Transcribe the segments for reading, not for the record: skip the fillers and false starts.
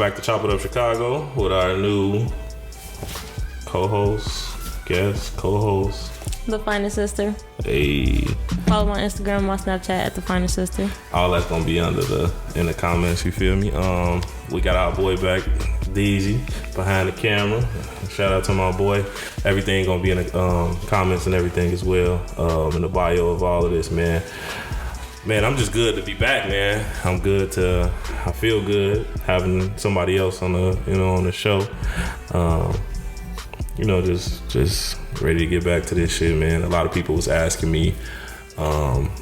back to Chop It Up Chicago with our new co-host, guest, co-host. The Finest Sister. Hey. Follow my Instagram, my Snapchat at The Finest Sister. All that's gonna be in the comments, you feel me? We got our boy back, Deezy, behind the camera. Shout out to my boy. Everything gonna be in the comments and everything as well. In the bio of all of this, man. Man, I'm just good to be back, man. I feel good having somebody else on the show. Just ready to get back to this shit, man. A lot of people was asking me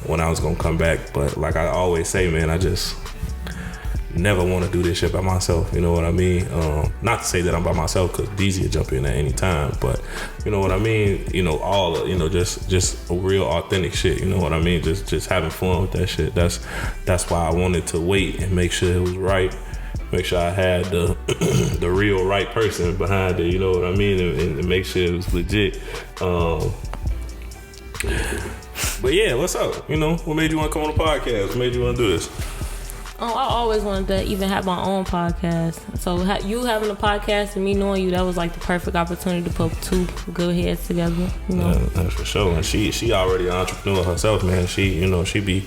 when I was gonna come back, but like I always say, man, I just never want to do this shit by myself. You know what I mean? Not to say that I'm by myself, because Deezy will jump in at any time, but you know what I mean? Just a real authentic shit. You know what I mean? Just having fun with that shit. That's why I wanted to wait and make sure it was right. Make sure I had the real right person behind it, you know what I mean, and make sure it was legit. But yeah, what's up? What made you want to come on the podcast? What made you want to do this? I always wanted to even have my own podcast. So you having a podcast and me knowing you, that was like the perfect opportunity to put two good heads together. Yeah, that's for sure. And she already an entrepreneur herself, man. She be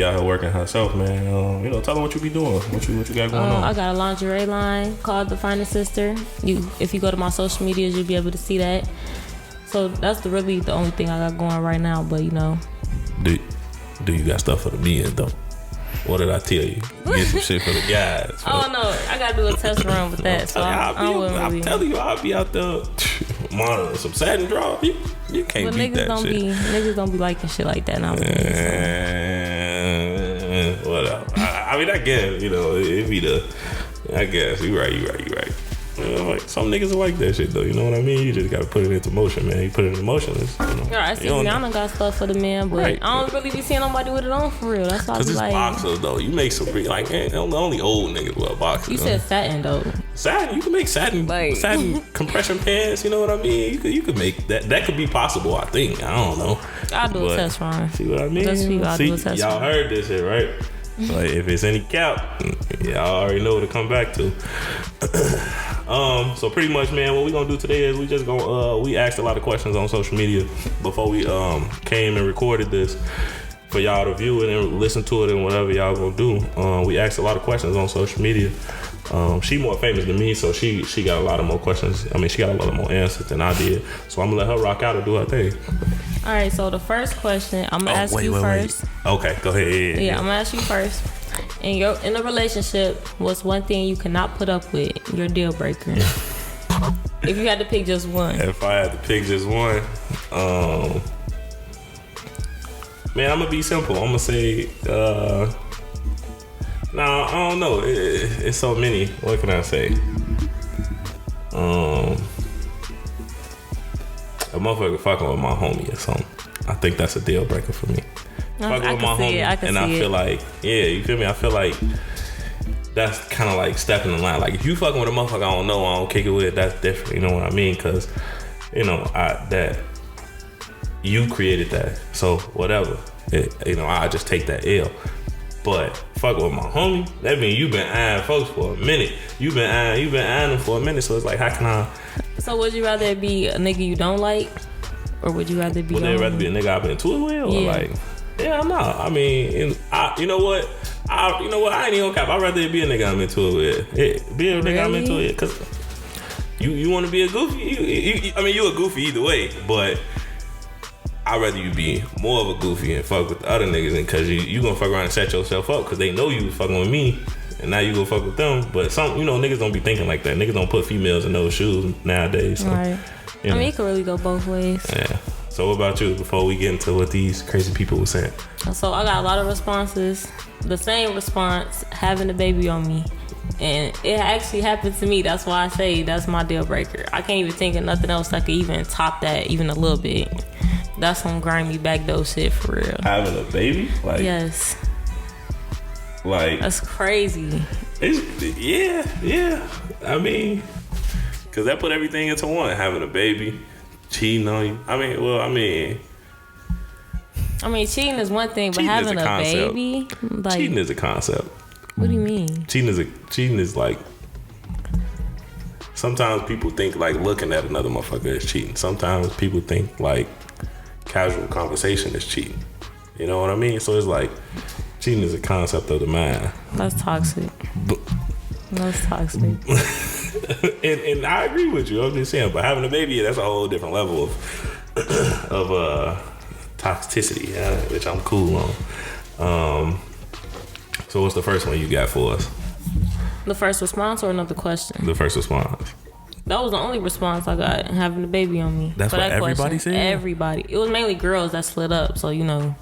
out here working herself, man. Tell her what you be doing. What you got going on? I got a lingerie line called The Finest Sister. If you go to my social medias, you'll be able to see that. So that's really the only thing I got going right now. But do you got stuff for the men though? What did I tell you? Get some shit for the guys. Oh no, I gotta do a test run with that. So I'm telling you, I'll be out there monitoring some satin draw. You can't beat that shit. Niggas don't be liking shit like that nowadays. Whatever. I mean, I guess it be the. I guess you right. Like some niggas are like that shit though. You know what I mean? You just gotta put it into motion, man. You put it into motion. I see Rihanna got stuff for the men, but right. I don't really be seeing nobody with it on for real. That's why I be like. Cause it's boxers though. You make some like only old niggas wear boxers. You said satin though. Satin. You can make satin compression pants. You know what I mean? You could make that. That could be possible. I think. I don't know. I'll do a test run. See what I mean? I'll do a test y'all run. Heard this shit, right? Like if it's any cap, y'all already know what to come back to. So pretty much, man, what we gonna do today is we just gonna we asked a lot of questions on social media before we came and recorded this for y'all to view it and listen to it and whatever y'all gonna do. We asked a lot of questions on social media. She more famous than me, so she got a lot of more questions. I mean, she got a lot of more answers than I did. So I'm gonna let her rock out and do her thing. All right, so the first question, I'm gonna ask you first. Okay, go ahead. Yeah, I'm gonna ask you first. In a relationship, what's one thing you cannot put up with? Your deal breaker. If you had to pick just one. If I had to pick just one, man, I'm gonna be simple. I'm gonna say, I don't know. It's so many. What can I say? A motherfucker fucking with my homie or something. I think that's a deal breaker for me. Fucking with my homie, and I feel like, you feel me? I feel like that's kind of like stepping in line. Like if you fucking with a motherfucker I don't know, I don't kick it with, that's different. You know what I mean? Because that you created that, so whatever. I just take that L. But fucking with my homie, that means you've been eyeing folks for a minute. You've been eyeing them for a minute. So it's like, how can I? So would you rather it be a nigga you don't like, or would you rather be? Would they rather be a nigga I've been into it with, or like? Yeah, no. I mean, you know what? I ain't even gonna cap. I'd rather it be a nigga I'm into it with. Be a nigga I'm into it, cause you want to be a goofy. You a goofy either way, but I'd rather you be more of a goofy and fuck with the other niggas, and cause you gonna fuck around and set yourself up, cause they know you was fucking with me, and now you gonna fuck with them. But some, niggas don't be thinking like that. Niggas don't put females in those shoes nowadays. So, right. I mean, it could really go both ways. Yeah. So what about you, before we get into what these crazy people were saying? So I got a lot of responses. The same response, having a baby on me. And it actually happened to me. That's why I say that's my deal breaker. I can't even think of nothing else that could even top that even a little bit. That's some grimy backdoor shit for real. Having a baby? Like, yes. Like, that's crazy. Yeah. I mean, because that put everything into one. Having a baby, cheating on you. Cheating is one thing, but having a baby, like, cheating is a concept. What do you mean? mean? Cheating is like, sometimes people think like looking at another motherfucker is cheating. Sometimes people think like casual conversation is cheating. You know what I mean? So it's like cheating is a concept of the mind. That's toxic. That's toxic. and I agree with you. I'm just saying, but having a baby, that's a whole different level of toxicity, which I'm cool on. So what's the first one you got for us? The first response or another question? The first response. That was the only response I got, having a baby on me. That's what everybody said? Everybody. It was mainly girls that slid up, so you know.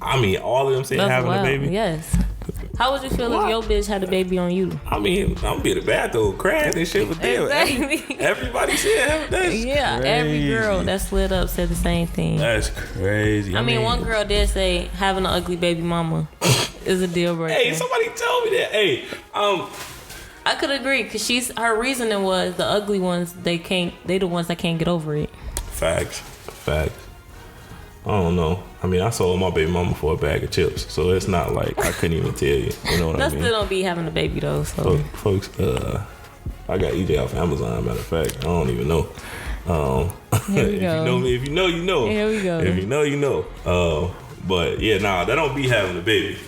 I mean, all of them said having a baby? Yes. How would you feel if your bitch had a baby on you? I mean, I'm be in the bathroom crying and shit with them. Exactly. Everybody said that's yeah, crazy. every girl that slid up said the same thing. That's crazy. I mean, one girl did say having an ugly baby mama is a deal breaker. Hey, somebody told me that. Hey, I could agree because her reasoning was the ugly ones they the ones that can't get over it. Facts. I don't know. I mean, I sold my baby mama for a bag of chips, so it's not like I couldn't even tell you. You know what I mean? That still don't be having a baby though. So folks, I got EJ off Amazon. Matter of fact, I don't even know. Here we go. You know me, if you know, you know. Here we go. If you know, you know. But yeah, nah, that don't be having a baby.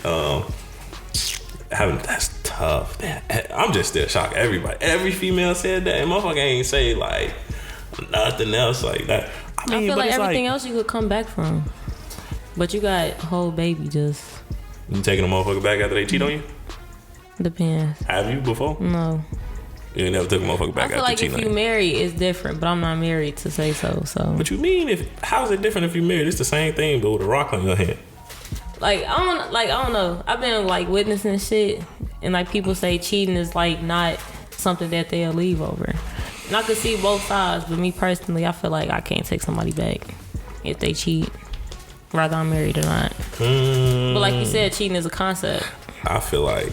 That's tough. Man, I'm just still shocked. Every female said that, and motherfucker ain't say like nothing else like that. I feel like everything else you could come back from, but you got whole baby just. You taking a motherfucker back after they cheat on you? Depends. Have you before? No. You never took a motherfucker back after cheating on you? I feel like if you married, it's different, but I'm not married to say so. So. What you mean? How's it different if you married? It's the same thing, but with a rock on your hand. I don't know. I've been like witnessing shit, and like people say cheating is like not something that they'll leave over. And I could see both sides, but me personally, I feel like I can't take somebody back if they cheat, whether I'm married or not. But like you said, cheating is a concept. I feel like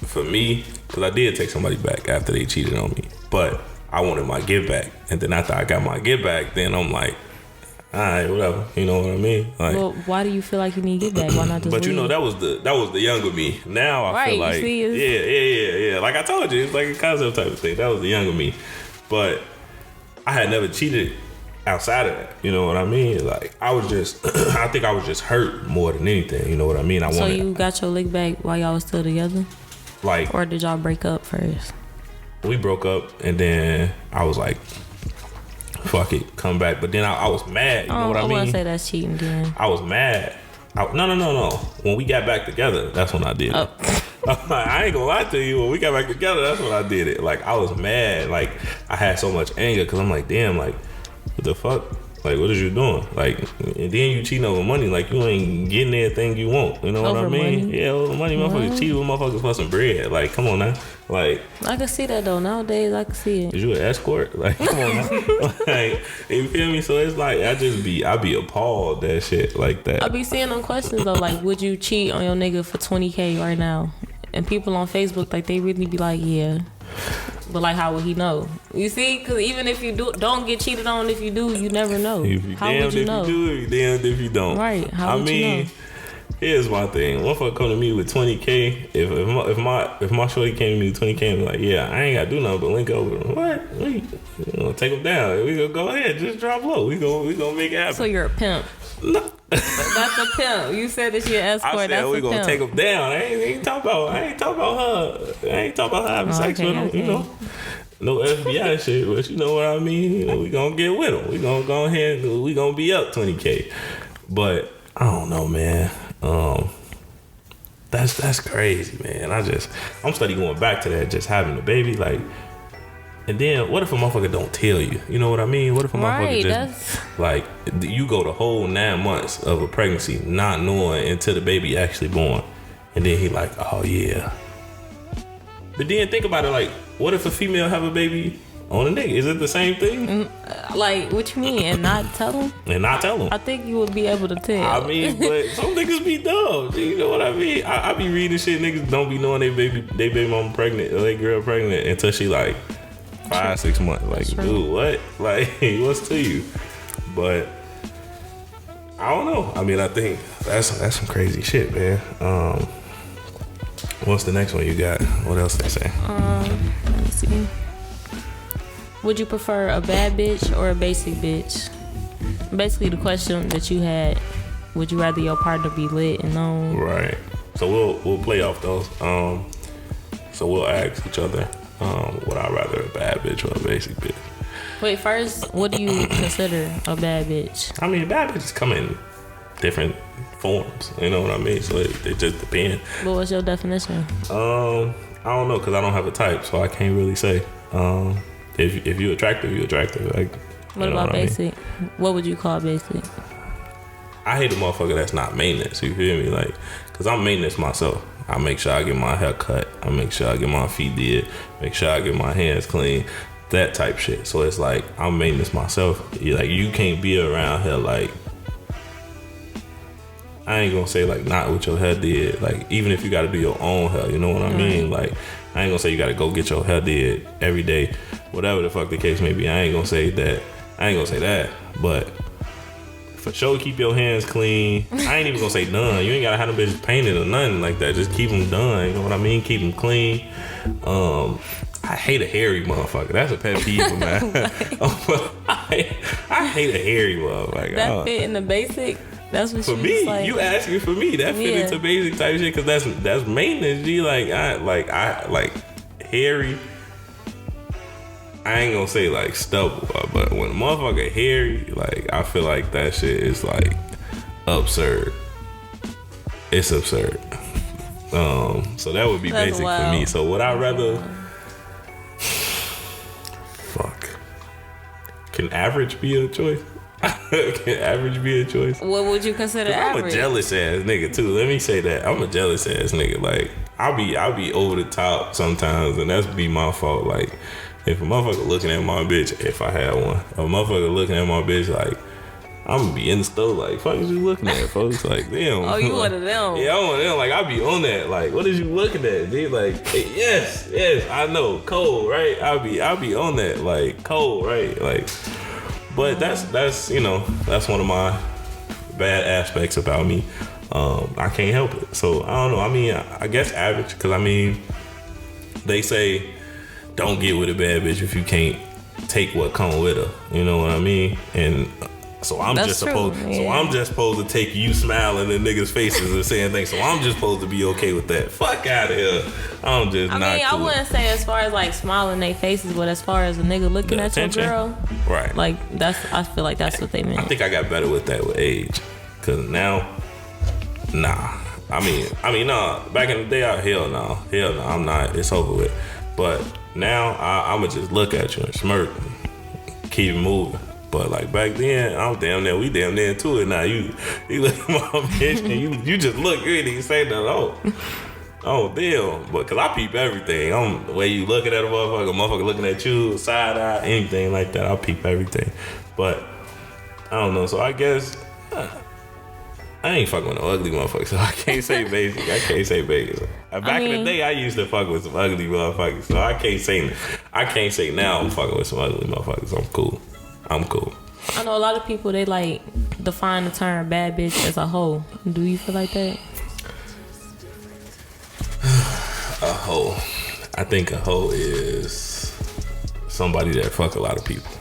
for me, because I did take somebody back after they cheated on me, but I wanted my get back, and then after I got my get back, then I'm like, all right, whatever. You know what I mean? Like, well, why do you feel like you need to get back? Why not just but leave? You know, that was the younger me. Now I feel like, yeah. Like I told you, it's like a concept type of thing. That was the younger me. But I had never cheated outside of that. You know what I mean? Like I was just, I think I was just hurt more than anything. You know what I mean? So you got your lick back while y'all was still together? Like, or did y'all break up first? We broke up, and then I was like, fuck it, come back. But then I was mad. You know what I mean? I wouldn't say that's cheating then. I was mad. No. When we got back together, that's when I did it. I ain't gonna lie to you. When we got back together, that's when I did it. Like, I was mad. Like, I had so much anger because I'm like, damn, like, what the fuck? Like, what is you doing? Like, and then you cheating over money. Like, you ain't getting anything you want. You know what I mean? Money? Yeah, over money. Motherfuckers cheat with motherfuckers for some bread. Like, come on now. Like, I can see that though. Nowadays, I can see it. Is you an escort? Like, come on now. Like, you feel me? So it's like, I be appalled that shit like that. I be seeing them questions though. Like, would you cheat on your nigga for $20K right now? And people on Facebook, like, they really be like, yeah. But like, how would he know? You see, because even if you don't get cheated on, if you do, you never know. How would you know? If you do, you damned if you don't. Right? How would you know? Here's my thing. One fucker come to me with $20K. If my shorty came to me with $20K, I'm like, yeah, I ain't gotta do nothing but link over. What? You gonna take them down? We gonna go ahead, just drop low. We gonna make it happen. So you're a pimp. No. That's a pimp. You said that you're an escort. I said we gonna take them down. I ain't talking about her. I ain't talking about her having sex with them. You know, no FBI shit. But you know what I mean. You know, we gonna get with them. We gonna go ahead. We gonna be up $20K. But I don't know, man. That's crazy, man. I'm starting going back to that. Just having a baby, like. And then, what if a motherfucker don't tell you? You know what I mean? What if a motherfucker just, like, you go the whole 9 months of a pregnancy not knowing until the baby actually born. And then he like, oh, yeah. But then think about it, like, what if a female have a baby on a nigga? Is it the same thing? Like, what you mean? And not tell them? And not tell them. I think you would be able to tell. I mean, but some niggas be dumb. You know what I mean? I be reading shit. Niggas don't be knowing they baby mama pregnant or they girl pregnant until she like 5-6 months. Like, dude, what? Like, what's to you? But I don't know. I mean, I think that's some crazy shit, man. What's the next one you got? What else they say? Let me see. Would you prefer a bad bitch or a basic bitch? Basically, the question that you had: would you rather your partner be lit and known? Right. So we'll play off those. So we'll ask each other, would I rather a bad bitch or a basic bitch? Wait, first, what do you consider a bad bitch? I mean, bad bitches come in different forms. You know what I mean? So it just depends. But what's your definition? I don't know, because I don't have a type, so I can't really say. If you're attractive, you're attractive. Like, what about basic? What would you call basic? I hate a motherfucker that's not maintenance. You feel me? Like, cause I'm maintenance myself. I make sure I get my hair cut. I make sure I get my feet did. Make sure I get my hands clean. That type shit. So it's like I'm maintenance myself. You can't be around here like. I ain't gonna say like not what your hair did. Like, even if you gotta do your own hair, you know what I mean? Like, I ain't gonna say you gotta go get your hair did every day, whatever the fuck the case may be. I ain't gonna say that. But for sure, keep your hands clean. I ain't even gonna say done. You ain't gotta have them bitches painted or nothing like that. Just keep them done. You know what I mean? Keep them clean. I hate a hairy motherfucker. That's a pet peeve, man. I hate a hairy motherfucker. That fit in the basic. That's what for me. Like. You asking for me? That fit into basic type shit, because that's maintenance. G, I like hairy. I ain't gonna say like stubble, but when a motherfucker hairy, like, I feel like that shit is like absurd. It's absurd. So that would be that's basic wild. For me. So would I rather? Fuck. Can average be a choice? Can average be a choice? What would you consider average? I'm a jealous ass nigga too. Let me say that. I'm a jealous ass nigga. Like, I'll be over the top sometimes, and that's be my fault. Like, if a motherfucker looking at my bitch, if I had one, a motherfucker looking at my bitch, like, I'm gonna be in the store like, fuck is you looking at, folks? Like, damn. Oh, you one of them? Yeah, I'm one of them. Like, I be on that. Like, what is you looking at? They like, hey, yes, I know, cold, right? I'll be on that, like, cold, right? Like, but that's you know, that's one of my bad aspects about me. I can't help it. So I don't know. I mean, I guess average, because I mean, they say don't get with a bad bitch if you can't take what come with her. You know what I mean? And so I'm just supposed to take you smiling in niggas' faces and saying things. So I'm just supposed to be okay with that. Fuck out of here. I'm just not cool. I wouldn't say as far as like smiling in their faces, but as far as a nigga looking at your girl, right? Like, I feel like that's what they meant. I think I got better with that with age, cause now, nah. I mean, nah. Back in the day, hell no, I'm not. It's over with. But now I'ma just look at you and smirk, keep moving. But like back then, we damn near into it now. You look at my bitch and you just look, you ain't even say nothing. Oh damn. But cause I peep everything. The way you looking at a motherfucker looking at you, side eye, anything like that, I peep everything. But I don't know. So I guess I ain't fucking with no ugly motherfuckers, so I can't say basic. Back in the day, I used to fuck with some ugly motherfuckers, so I can't say now I'm fucking with some ugly motherfuckers. I'm cool. I know a lot of people, they like define the term bad bitch as a hoe. Do you feel like that? A hoe. I think a hoe is somebody that fuck a lot of people.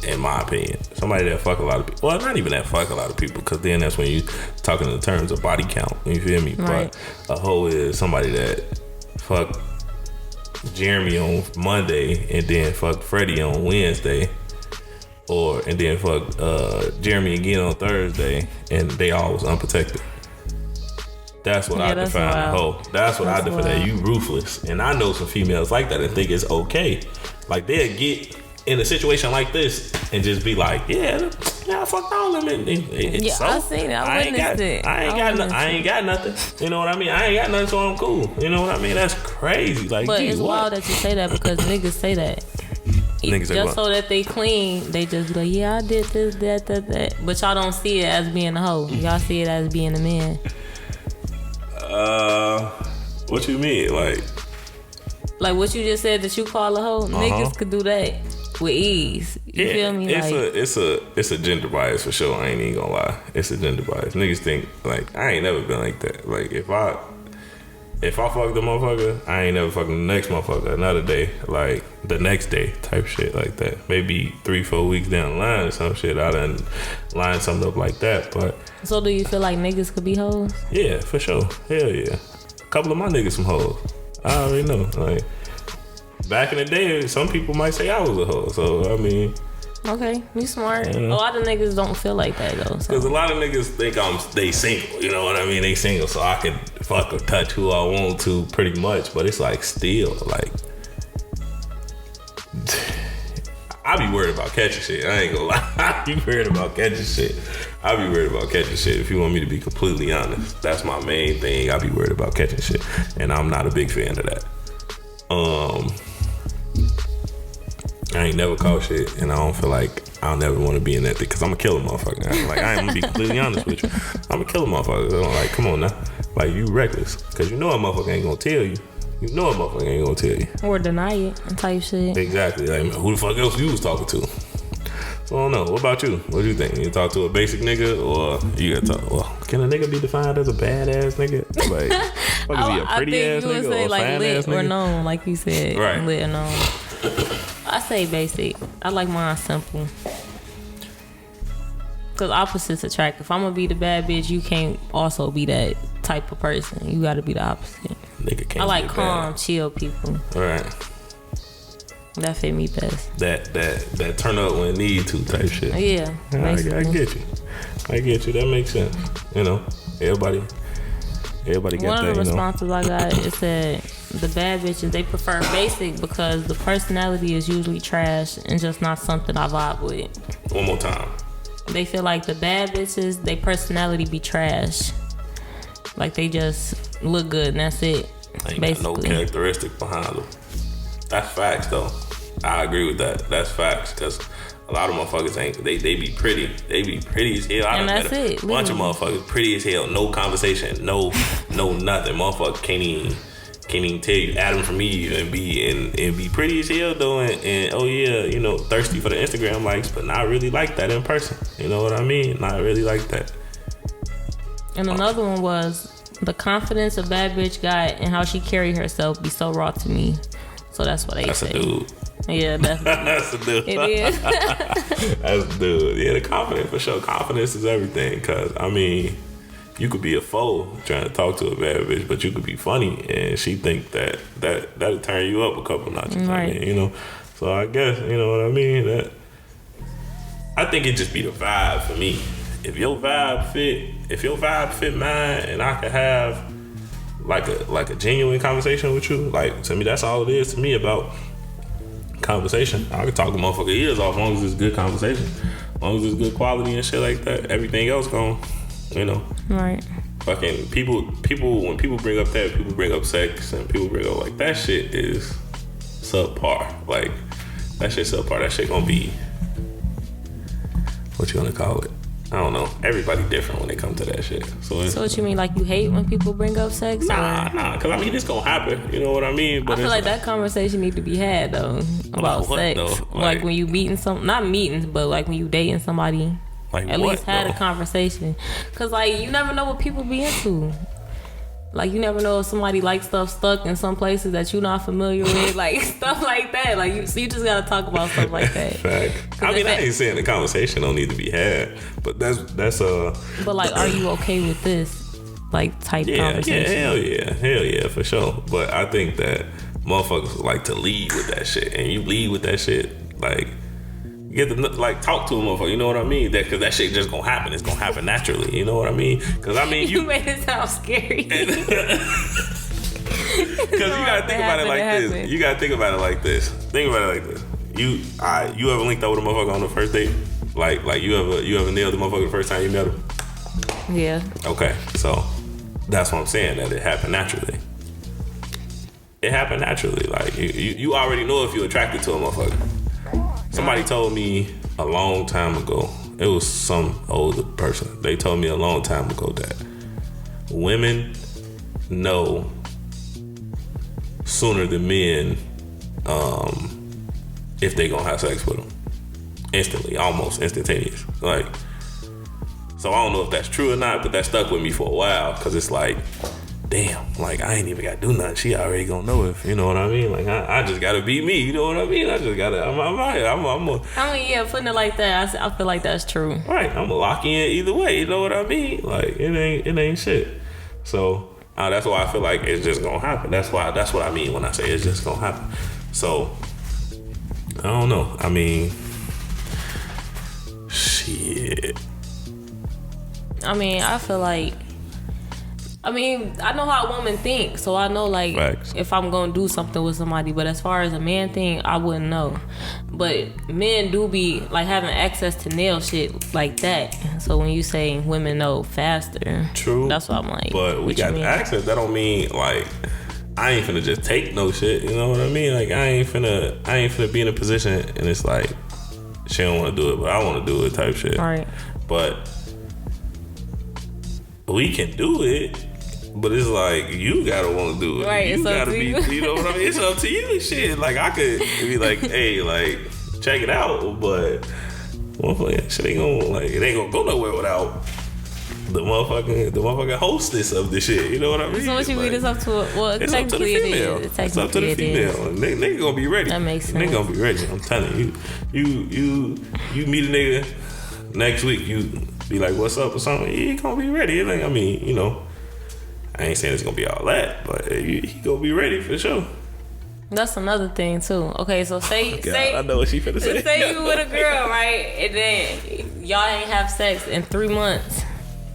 In my opinion, somebody that fuck a lot of people. Well, not even that fuck a lot of people, because then that's when you talking in terms of body count. You feel me? Right. But a hoe is somebody that fuck Jeremy on Monday and then fuck Freddie on Wednesday, and then fuck Jeremy again on Thursday, and they all was unprotected. That's what I define a hoe. That's what I define that. You ruthless. And I know some females like that and think it's okay. Like, they'll get in a situation like this and just be like, yeah, I fucked all of them. Yeah, so, I seen it. I witnessed it. I ain't got nothing. You know what I mean? I ain't got nothing, so I'm cool. You know what I mean? That's crazy. Like, but it's wild that you say that, because niggas say that. Niggas say just so that they clean, they just be like, yeah, I did this, that. But y'all don't see it as being a hoe. Y'all see it as being a man. What you mean? Like what you just said that you call a hoe? Niggas could do that with ease. You feel me? It's a gender bias for sure. I ain't even gonna lie. It's a gender bias. Niggas think, like, I ain't never been like that. Like, if if I fuck the motherfucker, I ain't never fucking the next motherfucker another day, like the next day type shit like that. Maybe 3-4 weeks down the line or some shit, I done line something up like that. But so do you feel like niggas could be hoes? Yeah, for sure. Hell yeah. A couple of my niggas some hoes. I already know. Like back in the day, some people might say I was a hoe. So I mean. Okay, you smart. A lot of niggas don't feel like that though. Because a lot of niggas think they single, you know what I mean? They single, so I can fuck or touch who I want to pretty much. But it's like still, like, I be worried about catching shit. I ain't gonna lie. I be worried about catching shit. If you want me to be completely honest. That's my main thing. I be worried about catching shit. And I'm not a big fan of that. I ain't never caught shit, and I don't feel like I'll never want to be in that thing, because I'm a killer motherfucker. Like, I ain't gonna be completely honest with you. I'm a killer motherfucker. So I'm like, come on now. Like, you reckless. Because you know a motherfucker ain't gonna tell you. Or deny it and type shit. Exactly. Like, who the fuck else you was talking to? So I don't know. What about you? What do you think? You talk to a basic nigga, or you gotta talk? Well, can a nigga be defined as a badass nigga? Like, fuck, is he a pretty ass nigga or a like fine lit ass nigga? Or known, like you said, right? Lit or known. I say basic. I like mine simple. Cause opposites attract. If I'm gonna be the bad bitch, you can't also be that type of person. You gotta be the opposite. Nigga can't. I like calm, chill people. All right. That fit me best. That turn up when it need to type shit. Yeah. I get you. That makes sense. You know, everybody got that. One of the responses I got, it said the bad bitches, they prefer basic because the personality is usually trash and just not something I vibe with. One more time. They feel like the bad bitches, they personality be trash. Like they just look good and that's it. Ain't basically got no characteristic behind them. That's facts though. I agree with that. That's facts, because a lot of motherfuckers ain't. They be pretty. They be pretty as hell. And that's it. Bunch of motherfuckers pretty as hell. No conversation. No nothing. Motherfucker can't even tell you Adam from Eve and be pretty as hell though. And oh yeah, you know, thirsty for the Instagram likes, but not really like that in person. You know what I mean? Not really like that. And another one was the confidence a bad bitch got and how she carry herself be so raw to me. So that's what they say. That's a dude. Yeah, that's a dude. It is. That's a dude. Yeah, the confidence for sure. Confidence is everything. Because I mean, you could be a foe trying to talk to a bad bitch, but you could be funny, and she think that'll turn you up a couple notches. Right. I mean, you know. So I guess you know what I mean. That I think it just be the vibe for me. If your vibe fit mine, and I could have like a genuine conversation with you, like to me that's all it is to me about conversation. I can talk a motherfucker ears off as long as it's good conversation, as long as it's good quality and shit like that. Everything else gone, you know. Right. Fucking people when people bring up that, people bring up sex and people bring up like that shit is subpar. Like that shit subpar. That shit gonna be, what you gonna call it? I don't know. Everybody different when they come to that shit. So what you mean? Like you hate when people bring up sex? Nah. Cause I mean it's gonna happen. You know what I mean? But I feel like that conversation need to be had though about sex. Though? Like when you meeting not meetings, but like when you dating somebody. Like at least had a conversation. Cause like you never know what people be into. Like you never know if somebody likes stuff stuck in some places that you're not familiar with, like stuff like that. Like you just gotta talk about stuff like that. Fact. I mean, I ain't saying the conversation don't need to be had, but that's But like, are you okay with this, like type conversation? Yeah, hell yeah, for sure. But I think that motherfuckers like to lead with that shit, and you lead with that shit, like. You get to like talk to a motherfucker, you know what I mean? That because that shit just gonna happen. It's gonna happen naturally, you know what I mean? Because I mean, you made it sound scary. Because you gotta think about it like this. You gotta think about it like this. Think about it like this. You ever linked up with a motherfucker on the first date? Like you ever nailed the motherfucker the first time you met him? Yeah. Okay, so that's what I'm saying. That it happened naturally. It happened naturally. Like you already know if you're attracted to a motherfucker. Somebody told me a long time ago, it was some older person, they told me a long time ago that women know sooner than men if they gonna have sex with them. Instantly, almost instantaneous. Like, so I don't know if that's true or not, but that stuck with me for a while, because it's like, damn, like I ain't even got to do nothing. She already gonna know if, you know what I mean? Like I just gotta be me, you know what I mean? I just gotta, I'm out here. I mean, yeah, putting it like that, I feel like that's true. Right, I'm gonna lock in either way, you know what I mean? Like it ain't shit. So that's why I feel like it's just gonna happen. That's what I mean when I say it's just gonna happen. So I don't know. I mean, shit. I mean, I feel like, I know how a woman thinks, so I know, like, Facts. if I'm gonna do something with somebody. But as far as a man thing, I wouldn't know. But men do be like having access to nail shit like that. So when you say women know faster, true. That's what I'm like. But we got access. That don't mean like I ain't finna just take no shit. You know what I mean? Like I ain't finna be in a position and it's like she don't want to do it, but I want to do it type shit. Right. But we can do it. But it's like you gotta want to do it. Right, you it's gotta up to be. You know what I mean? It's up to you and shit. Like I could be like, hey, like check it out, but motherfucker, shit ain't gonna it ain't gonna go nowhere without the motherfucking hostess of the shit. You know what I mean? So what you mean? It's up to it's up to the female. It's up to the female. Nigga gonna be ready. That makes sense. Nigga gonna be ready. I'm telling you. You meet a nigga next week. You be like, what's up or something? He gonna be ready. Like, I mean, you know. I ain't saying it's gonna be all that, but he gonna be ready for sure. That's another thing too. Okay, so say I know what she finna say. Say you with a girl, right? And then y'all ain't have sex in 3 months.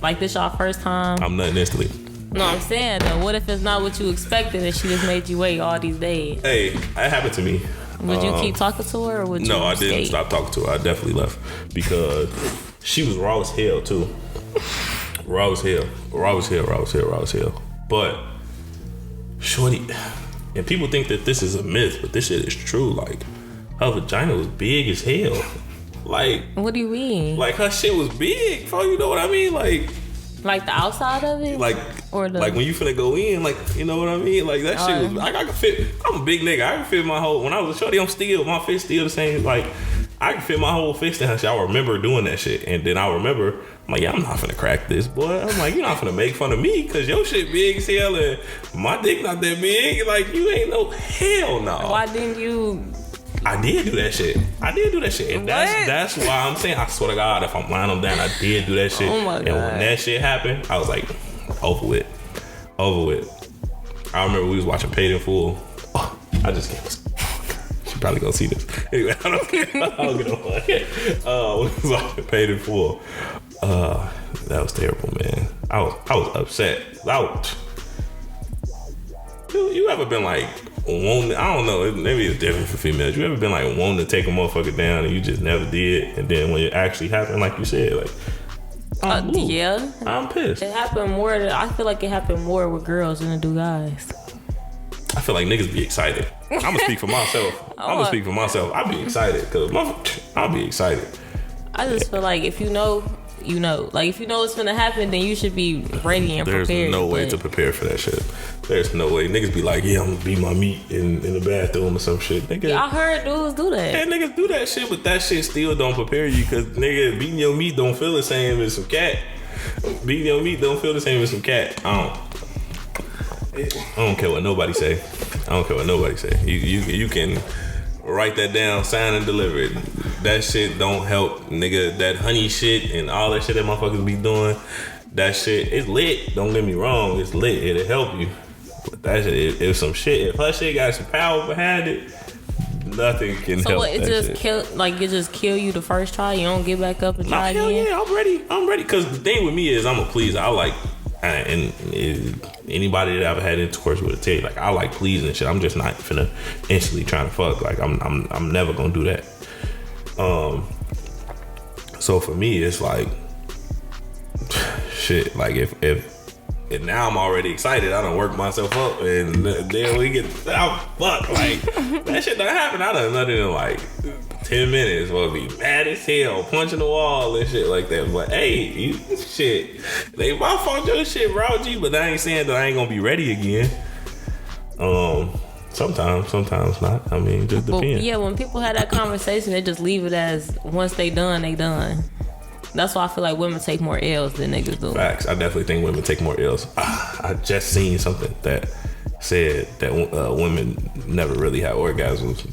Like this y'all first time. I'm nutting instantly. No, I'm saying though, what if it's not what you expected and she just made you wait all these days? Hey, that happened to me. Would you keep talking to her or would you? No, I didn't stop talking to her. I definitely left because she was raw as hell too. Raw as hell. But shorty, and people think that this is a myth, but this shit is true. Like her vagina was big as hell. Like what do you mean? Like her shit was big. For you know what I mean? Like the outside of it, like like when you finna go in, like you know what I mean? Like that shit was. Like I could fit. I'm a big nigga. I can fit my whole. When I was a shorty, my fist still the same. Like I can fit my whole fist in her shit. I remember doing that shit, and then I remember. I'm like, yeah, I'm not finna crack this, boy. I'm like, you're not finna make fun of me because your shit big as hell and my dick not that big. Like, you ain't no hell no. Why didn't you? I did do that shit. And that's why I'm saying, I swear to God, if I'm lying them down, I did do that shit. Oh my God. And when that shit happened, I was like, over with. I remember we was watching Paid in Full. Oh, I just can't. She probably gonna see this. Anyway, I don't care. We was watching Paid in Full. That was terrible, man. I was upset. You ever been like wanting? I don't know. Maybe it's different for females. You ever been like wanting to take a motherfucker down and you just never did, and then when it actually happened, like you said, like yeah, I'm pissed. It happened more. I feel like it happened more with girls than it do guys. I feel like niggas be excited. I'm gonna speak for myself. I be excited because I'll be excited. I just feel like if you know. Like if you know it's gonna happen, then you should be ready and prepared. There's no way to prepare for that shit. There's no way. Niggas be like, yeah, I'm gonna beat my meat in the bathroom or some shit. Nigga, I heard dudes do that. Yeah, niggas do that shit, but that shit still don't prepare you because nigga, beating your meat don't feel the same as some cat. Beating your meat don't feel the same as some cat. I don't care what nobody say. You can write that down, sign and deliver it. That shit don't help, nigga. That honey shit and all that shit that motherfuckers be doing, that shit, it's lit. Don't get me wrong, it's lit. It'll help you. But that shit, if some shit, if her shit got some power behind it, nothing can help. So what? It just kill you the first try. You don't get back up and try again. Yeah, I'm ready. Cause the thing with me is I'm a pleaser. I like, and anybody that I've had intercourse with will tell you, like I like pleasing shit. I'm just not finna instantly trying to fuck. Like I'm never gonna do that. So for me, it's like shit. Like if now I'm already excited, I done work myself up, and then we get fuck. Like that shit done happen. I done nothing in like 10 minutes. Will be mad as hell, punching the wall and shit like that. But hey, shit, they my fault. Your shit raw G, but I ain't saying that I ain't gonna be ready again. Sometimes not. I mean, just depends. Yeah, when people have that conversation, they just leave it as once they done, they done. That's why I feel like women take more L's than niggas do. Facts. I definitely think women take more L's. I just seen something that said that women never really have orgasms.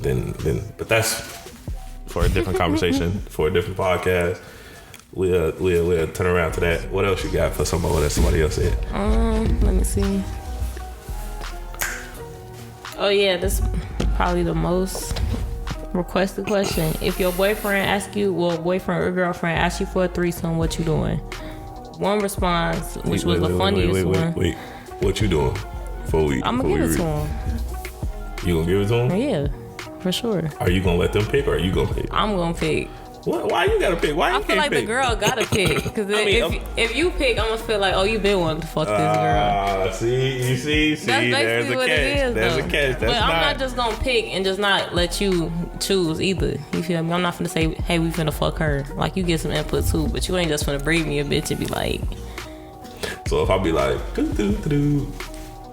But that's for a different conversation, for a different podcast. We'll turn around to that. What else you got for somebody that somebody else said? Let me see. Oh yeah, this is probably the most requested question. If your boyfriend asks you, boyfriend or girlfriend asks you for a threesome, what you doing? One response, which was the funniest one. Wait, what you doing? I'm gonna give it to him. You gonna give it to him? Yeah, for sure. Are you gonna let them pick, or are you gonna pick? I'm gonna pick. What? Why you gotta pick? Why you I feel like pick? the girl gotta pick, because if you pick, I'm gonna feel like, oh, you been wanting to fuck this girl. See. That's There's a what catch. it is, There's though. a catch. That's but I'm not just gonna pick and just not let you choose either. You feel me? I'm not finna say, hey, we finna fuck her. Like, you get some input too, but you ain't just finna breed me a bitch and be like. So if I be like,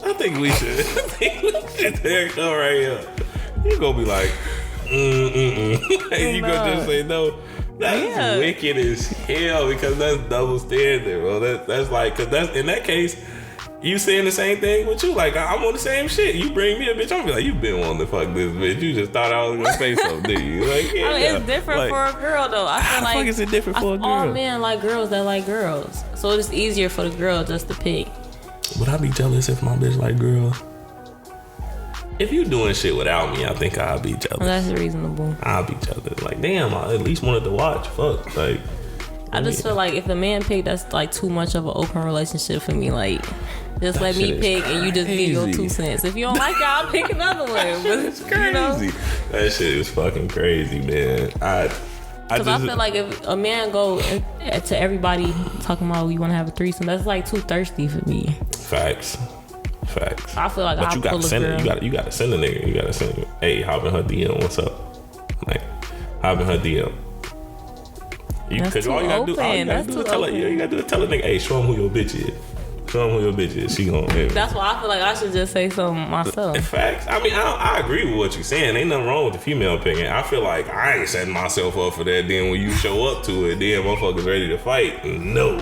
I think we should. There you go, right here. You gonna be like, and you gonna just say no. That's wicked as hell, because that's double standard, bro. That's like, cause that's in that case, you saying the same thing with you. Like, I'm on the same shit. You bring me a bitch, I'm be like, you been wanting to fuck this bitch. You just thought I was gonna say something, did you? Like, yeah, it's different for a girl though. I feel like, fuck is it different for a girl? All men like girls that like girls, so it's easier for the girl just to pick. Would I be jealous if my bitch like girls? If you doing shit without me, I think I'll be jealous. That's reasonable. I'll be jealous. Like, damn, I at least wanted to watch. Fuck, like. I just feel like if a man pick, that's like too much of an open relationship for me. Like, just let me pick and you just give your 2 cents. If you don't like it, I'll pick another one. But It's crazy. You know? That shit is fucking crazy, man. Because I feel like if a man go to everybody talking about you want to have a threesome, that's like too thirsty for me. Facts. I feel like but you gotta send it. You gotta send a nigga. You gotta send it. Hey, hop in her DM. What's up? Like, hop in her DM. Because all you gotta do is tell a nigga, hey, show him who your bitch is. Show him who your bitch is. She gonna. That's why I feel like I should just say something myself. Facts. I mean, I agree with what you're saying. Ain't nothing wrong with the female picking. I feel like I ain't setting myself up for that. Then when you show up to it, then motherfuckers ready to fight. No,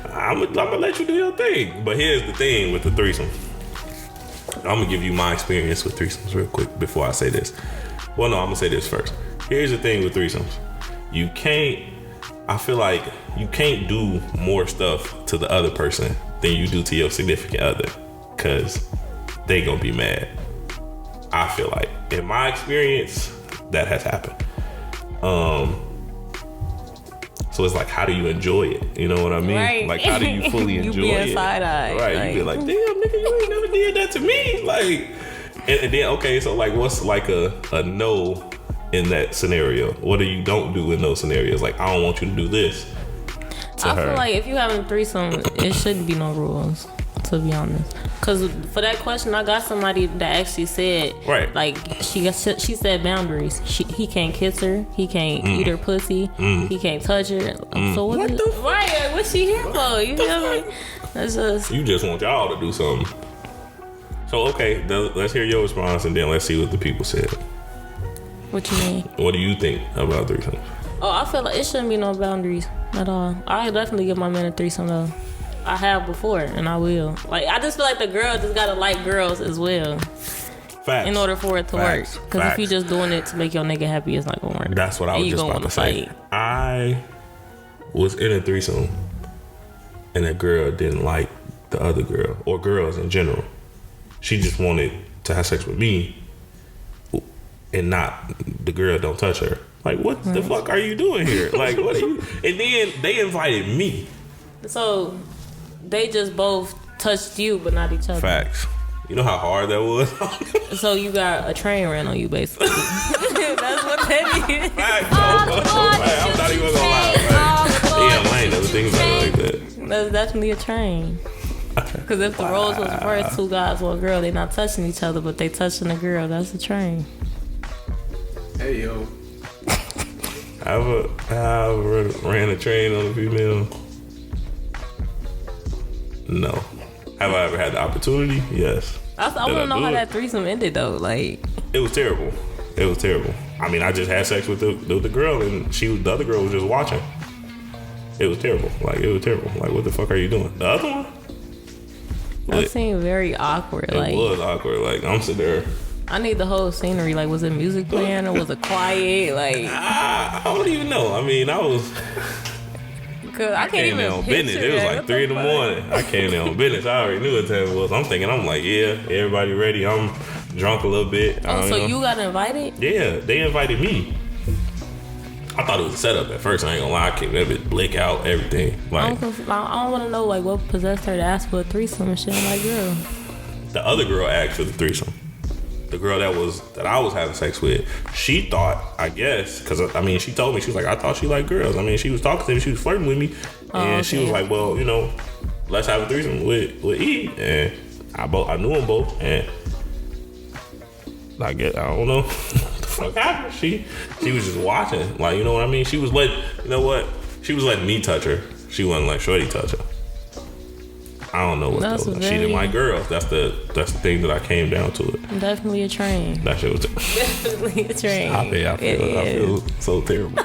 I'm gonna let you do your thing. But here's the thing with the threesome. I'm gonna give you my experience with threesomes real quick before I say this. Well, no, I'm gonna say this first. Here's the thing with threesomes. I feel like you can't do more stuff to the other person than you do to your significant other, because they gonna be mad. I feel like, in my experience, that has happened. So it's like, how do you enjoy it? You know what I mean? Right. Like, how do you fully enjoy it? You side-eyed. Right. Like, you be like, damn, nigga, you ain't never did that to me. Like, and then, okay, so like, what's like a no in that scenario? What do you don't do in those scenarios? Like, I don't want you to do this to her. I feel like if you having a threesome, it shouldn't be no rules, to be honest. Because for that question, I got somebody that actually said, right, like, she said boundaries. He can't kiss her. He can't eat her pussy. He can't touch her. So what the fuck? Right, what's she here for? You feel me? That's just... You just want y'all to do something. So, okay, let's hear your response, and then let's see what the people said. What you mean? What do you think about threesomes? Oh, I feel like it shouldn't be no boundaries at all. I definitely give my man a threesome though. I have before, and I will. Like, I just feel like the girl just gotta like girls as well. Facts. In order for it to work. Because if you just doing it to make your nigga happy, it's not gonna work. That's what I was just about to say. I was in a threesome, and that girl didn't like the other girl, or girls in general. She just wanted to have sex with me, and not the girl don't touch her. Like, what the fuck are you doing here? Like, what are you? And then they invited me. So they just both touched you, but not each other. Facts. You know how hard that was? So you got a train ran on you, basically. That's what that is. Facts. I'm not even gonna lie. Damn, I ain't never think about it like that. That's definitely a train. Because if the roles was reversed, 2 guys, 1 girl, they not touching each other, but they touching a girl. That's a train. Hey, yo. I ever ran a train on a female? No. Have I ever had the opportunity? Yes. I want to know how that threesome ended, though. Like, it was terrible. It was terrible. I mean, I just had sex with the girl, and the other girl was just watching. It was terrible. Like, it was terrible. Like, what the fuck are you doing? The other one? That seemed very awkward. It was awkward. Like, I'm sitting there. I need the whole scenery. Like, was it music playing or was it quiet? Like, I don't even know. I mean, I came there on business. It was like 3 a.m. I came there on business. I already knew what time it was. I'm like, yeah, everybody ready. I'm drunk a little bit. Oh, so you got invited? Yeah, they invited me. I thought it was a setup at first. I ain't gonna lie. I came there, blick out, everything. Like, I don't want to know like what possessed her to ask for a threesome and shit. I'm like, girl. The other girl asked for the threesome. The girl that I was having sex with, she thought, I guess, because I mean, she told me, she was like, I thought she liked girls. I mean, she was talking to me, she was flirting with me, and she was like, well, you know, let's have a threesome with E. And I knew them both, and I don't know what the fuck happened. She was just watching, like, you know what I mean. She was letting me touch her. She wasn't letting Shorty touch her. I don't know what she didn't like girls. That's the thing that I came down to it. Definitely a train. That shit was definitely a train. I feel so terrible.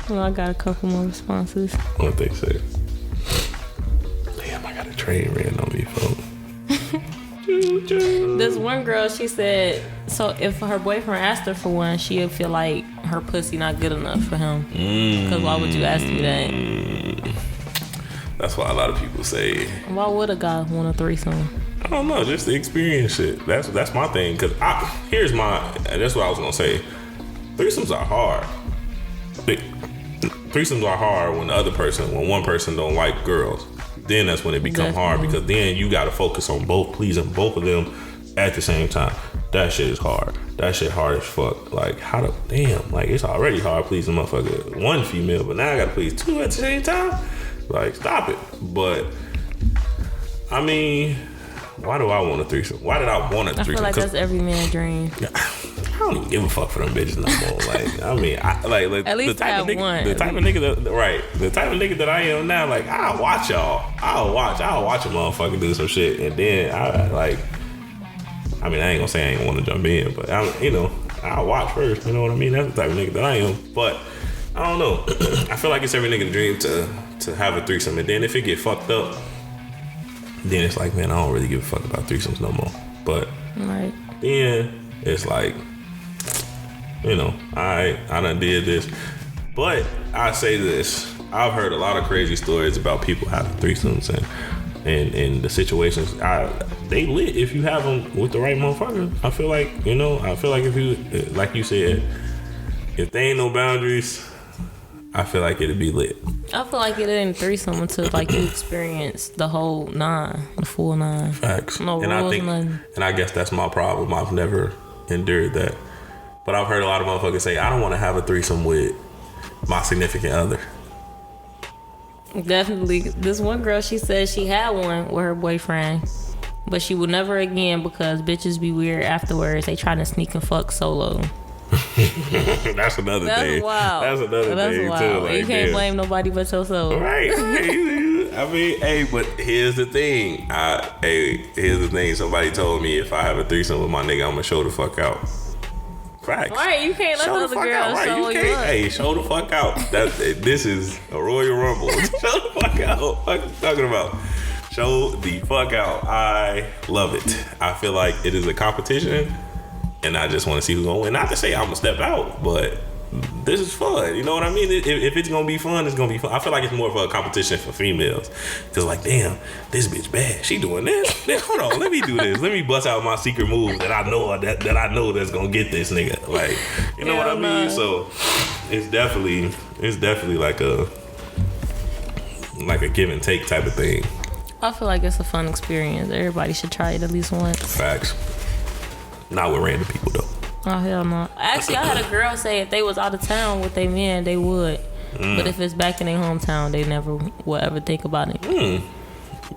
Well, I got a couple more responses. What they say? Damn, I got a train ran on me, folks. This one girl, she said, so if her boyfriend asked her for one, she'd feel like her pussy not good enough for him. Because why would you ask me that? That's why a lot of people say. Why would a guy want a threesome? I don't know, just the experience shit. That's my thing. Cause that's what I was gonna say. Threesomes are hard. Threesomes are hard when one person don't like girls. Then that's when it become hard, because then you gotta focus on pleasing both of them at the same time. That shit is hard. That shit hard as fuck. Like, like, it's already hard pleasing motherfucker one female, but now I gotta please two at the same time? Like, stop it. But I mean, why do I want a threesome? Why did I want a threesome? I feel like that's every man's dream. I don't even give a fuck for them bitches no more. Like, I mean, at least the type of nigga, the type of nigga that I am now. Like, I'll watch y'all. I'll watch a motherfucker do some shit, and then I ain't gonna say I ain't want to jump in, but I'll watch first. You know what I mean? That's the type of nigga that I am. But I don't know. I feel like it's every nigga's dream to have a threesome, and then if it get fucked up, then it's like, man, I don't really give a fuck about threesomes no more. But then it's like, I done did this. But I say this, I've heard a lot of crazy stories about people having threesomes and the situations. They lit if you have them with the right motherfucker. I feel like if you, like you said, if there ain't no boundaries, I feel like it'd be lit. I feel like it ain't threesome until like you experience the whole the full 9. Facts. No rules, nothing. And I guess that's my problem. I've never endured that. But I've heard a lot of motherfuckers say, I don't want to have a threesome with my significant other. Definitely. This one girl, she said she had one with her boyfriend, but she would never again because bitches be weird afterwards. They try to sneak and fuck solo. That's another thing. Wild. That's another thing wild. too. Like, you can't blame nobody but yourself. Right. I mean, but here's the thing. Somebody told me if I have a threesome with my nigga, I'm gonna show the fuck out. Facts. Right, you can't let the other girls show you up. Hey, show the fuck out. This is a Royal Rumble. Show the fuck out. What are you talking about? Show the fuck out. I love it. I feel like it is a competition, and I just want to see who's gonna win. Not to say I'm gonna step out, but this is fun. You know what I mean? If it's gonna be fun, it's gonna be fun. I feel like it's more of a competition for females, because like, damn, this bitch bad. She doing this. Then, hold on, let me do this. Let me bust out my secret move that I know that's gonna get this nigga. Like, you know what I mean? So it's definitely like a give and take type of thing. I feel like it's a fun experience. Everybody should try it at least once. Facts. Not with random people though. Oh, hell no. Actually, I had a girl say if they was out of town with their man, they would. But if it's back in their hometown, they never would ever think about it.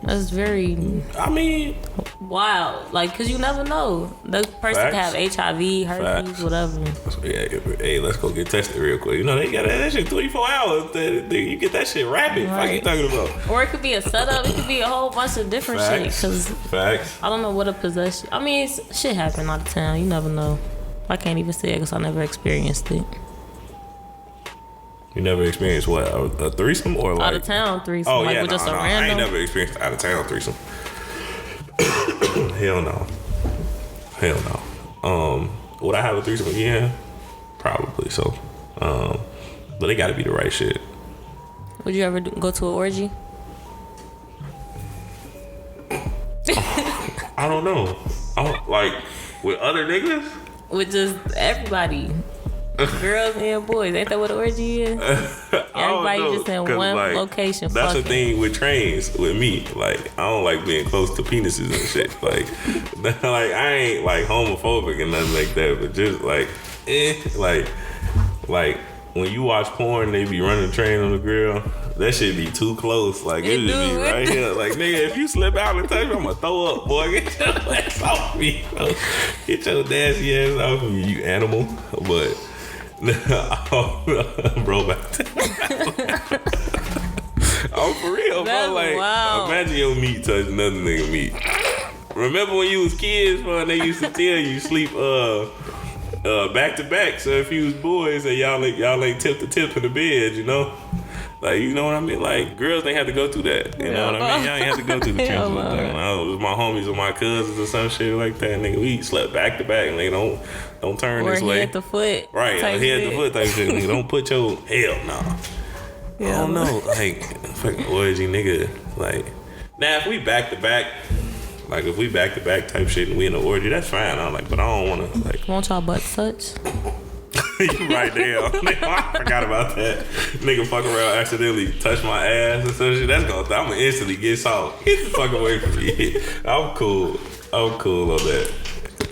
That's very wild. Like, because you never know. The person can have HIV, herpes, whatever. Yeah, hey, let's go get tested real quick. You know, they got that shit 24 hours. You get that shit rapid. What are you talking about? Or it could be a setup. It could be a whole bunch of different shit. Facts. I don't know what a possession. I mean, shit happen out of town. You never know. I can't even say it because I never experienced it. You never experienced what, a threesome or like out of town threesome? Oh like yeah, with just a I random. ain't never experienced out of town threesome. Hell no. Would I have a threesome again? Probably so. But it got to be the right shit. Would you ever go to an orgy? I don't know. Like with other niggas. With just everybody. Girls and boys. Ain't that what an orgy is? Everybody just in one location. That's the fucking. thing with trains with me. Like, I don't like being close to penises and shit. Like I ain't like homophobic and nothing like that, but just like when you watch porn, they be running the train on the grill. That shit be too close. Like, it should be right here. Like, nigga, if you slip out and touch me, I'm gonna throw up, boy. Get your ass off me. Get your nasty ass off me, you animal. But bro, back to oh, for real, That's bro. Like, wild. Imagine your meat touch another nigga meat. Remember when you was kids, bro, and they used to tell you sleep back to back. So if you was boys and y'all ain't tip to tip in the bed, you know? Like, you know what I mean? Like, girls ain't have to go through that. You know what I mean? Y'all ain't have to go through the trenches. Like, it was my homies or my cousins or some shit like that. Nigga, we slept back to back. Nigga, don't turn or this way. head to foot. Right, head to foot type shit. Nigga, don't put your hell no. Yeah. I don't know. Like, fucking orgy, nigga. Like, now if we back to back type shit and we in the orgy, that's fine. I'm like, but I don't want to like. Want y'all butts touch? You right there. Nigga, I forgot about that. Nigga fuck around, accidentally touch my ass or some shit. I'm gonna instantly get soft. Get the fuck away from me. I'm cool on that.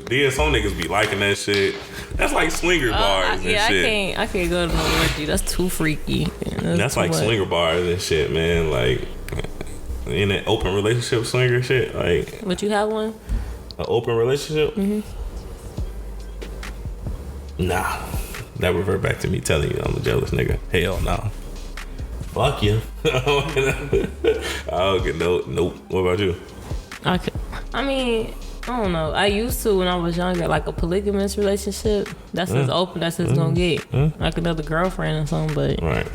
Then some niggas be liking that shit. That's like swinger bars and shit. I can't go to no orgy. That's too freaky. That's like swinger bars and shit, man. Like in an open relationship swinger shit. Like, would you have one? An open relationship? Mm-hmm. Nah. That revert back to me telling you I'm a jealous nigga. Hell no. Fuck you. I don't get nope. What about you? I don't know. I used to when I was younger, like a polygamous relationship. That's as open as it's gonna get. Like another girlfriend or something, but right.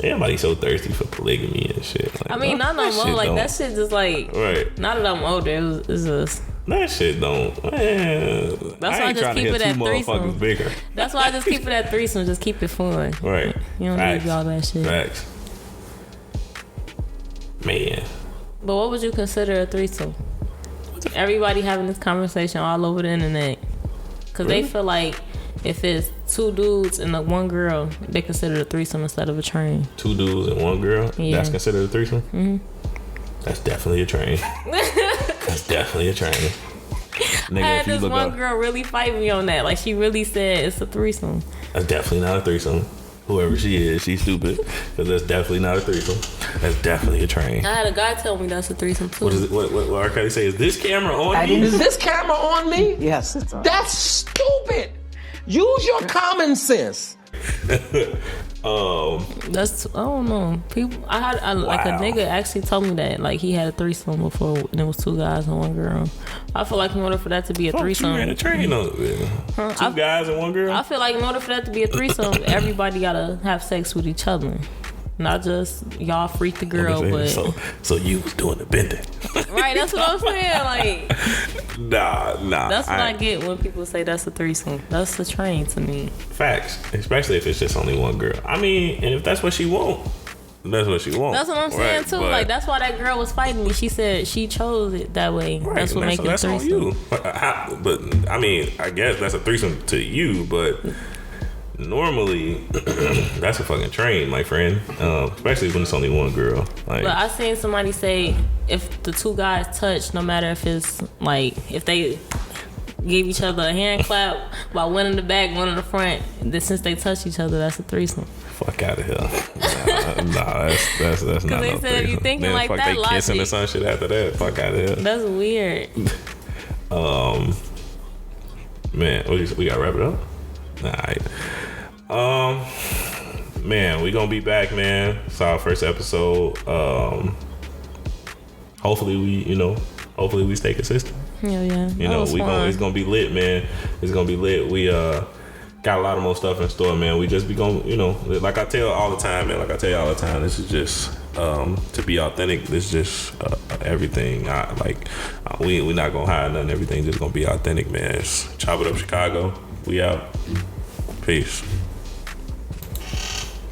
Everybody's so thirsty for polygamy and shit. Like, I mean, not no more. Like that shit just like right. Now that I'm older, it's just that shit don't. Man, that's why I just keep it at threesome. Bigger. That's why I just keep it at threesome. Just keep it fun. Right. You don't need all that shit. Facts. Man. But what would you consider a threesome? Everybody having this conversation all over the internet because they feel like if it's two dudes and one girl, they consider it a threesome instead of a train. Two dudes and one girl? Yeah. That's considered a threesome? Mm-hmm. That's definitely a train. That's definitely a train. Nigga, I had this one girl really fight me on that. Like, she really said it's a threesome. That's definitely not a threesome. Whoever she is, she's stupid. Because that's definitely not a threesome. That's definitely a train. I had a guy tell me that's a threesome too. What is it? What R. Kelly say? Is this camera on me? Is this camera on me? Yes, it's on. That's stupid. Use your common sense. That's I don't know. People, I like a nigga actually told me that like he had a threesome before and it was two guys and one girl. I feel like in order for that to be a threesome, you ran a train on it. Two guys and one girl. I feel like in order for that to be a threesome, everybody gotta have sex with each other. Not just y'all freak the girl, but so you was doing the bending, right? That's what I'm saying. Like, nah. That's what I get when people say that's a threesome. That's a train to me. Facts, especially if it's just only one girl. I mean, and if that's what she want, that's what she want. That's what I'm saying too. Like that's why that girl was fighting me. She said she chose it that way. Right. That's what makes it a threesome. That's on you. But I mean, I guess that's a threesome to you, but. Normally, that's a fucking train, my friend. Especially when it's only one girl. Like, but I seen somebody say if the two guys touch, no matter if it's like if they give each other a hand clap while one in the back, one in the front, then since they touch each other, that's a threesome. Fuck out of here. Nah, that's not. Because they said if you thinking like that, they kissing or some shit after that. Fuck out of here. That's weird. Man, we gotta wrap it up. Alright. Man, we gonna be back, man. It's our first episode. Hopefully we stay consistent. Yeah. It's gonna be lit, man. It's gonna be lit. We got a lot of more stuff in store, man. We just be going, you know, like I tell all the time, man. Like I tell you all the time, this is just to be authentic. This is just everything. We not gonna hide nothing. Everything just gonna be authentic, man. It's Chop It Up Chicago. We out. Peace.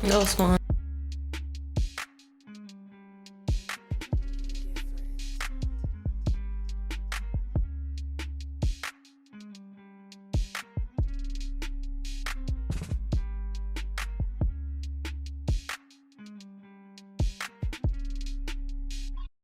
That was fun.